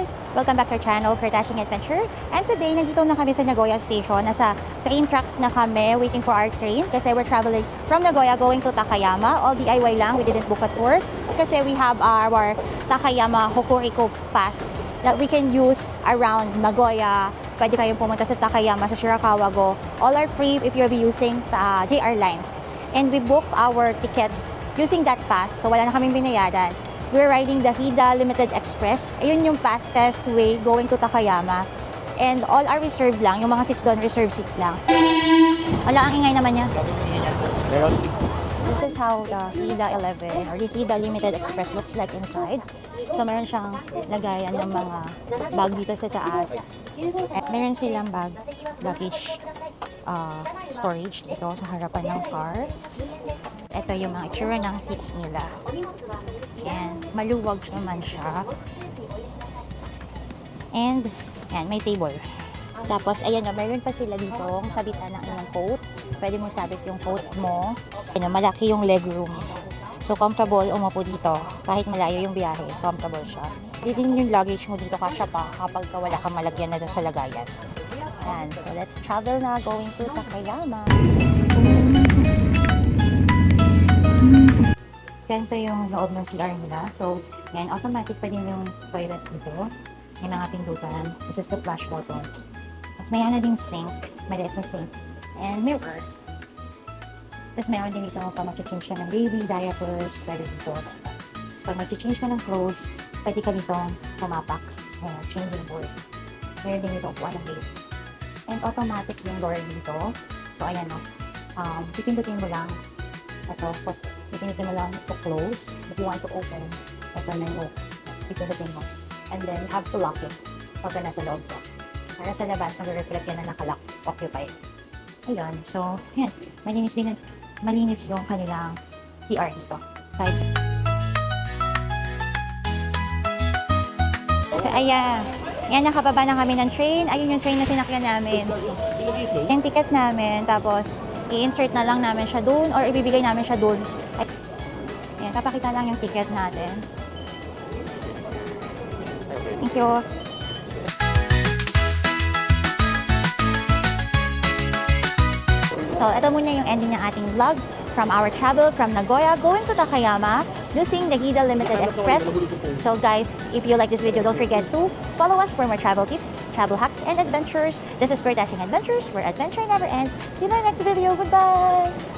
guys! Welcome back to our channel, Dashing Adventure. And today, nandito na kami sa Nagoya Station. Nasa train tracks na kami, waiting for our train. Kasi we're traveling from Nagoya going to Takayama. All DIY lang, we didn't book a tour. Kasi we have our Takayama Hokuriku Pass that we can use around Nagoya. Pwede kayong pumunta sa Takayama, sa Shirakawa-go. All are free if you'll be using JR Lines. And we book our tickets using that pass. So wala na kaming binayaran. We're riding the Hida Limited Express. Ayun yung fastest way going to Takayama. And all are reserved lang. Yung mga seats doon, reserved seats lang. Wala, ang ingay naman niya. This is how the Hida 11 or the Hida Limited Express looks like inside. So meron siyang lagayan ng mga bag dito sa taas. At meron silang bag, luggage storage dito sa harapan ng car. Ito yung mga itsura ng seats nila. And maluwag naman siya. And yan, may table. Tapos ayan na, meron pa sila dito ang sabitan ng inyong coat. Pwede mong sabit yung coat mo. Ayan, malaki yung legroom. So comfortable umupo dito. Kahit malayo yung biyahe, comfortable siya. Hindi din yung luggage mo dito kasya pa kapag wala kang malagyan na doon sa lagayan. Yan, so let's travel na going to Takayama. Ganito yung loob ng CR nila. So, yan, automatic pa din yung toilet dito. May mga pindutan. This is the flush button. Tapos may na ding sink. Maliit na sink. And mirror. Tapos mayroon din dito pa mag-change ka ng baby, diapers, pwede dito. Tapos pag mag-change ka ng clothes, pwede ka dito pumapak. Changing board. Meron din dito upuan ng baby. And automatic yung door dito. So, ayan o. Pipindutin mo lang. Ito, pipindutin mo lang to close. If you want to open, ito na yung pipindutin mo. And then, you have to lock it pag nasa loob ko. Para sa labas, nag-reflect yan na nakalock, occupied. Ayan. So, yan. Malinis yung kanilang CR dito. Kahit so, ayan. Yan, nakababa na kami ng train. Ayun yung train na sinakyan namin. Yung ticket namin. Tapos, i-insert na lang namin siya doon or ibibigay namin siya doon. Ayan, papakita lang yung ticket natin. Thank you. So, ito muna yung ending ng ating vlog from our travel from Nagoya going to Takayama using the Hida Limited Express. So guys, if you like this video, don't forget to follow us for more travel tips, travel hacks, and adventures. This is Dashing Adventures, where adventure never ends. See you in our next video. Goodbye!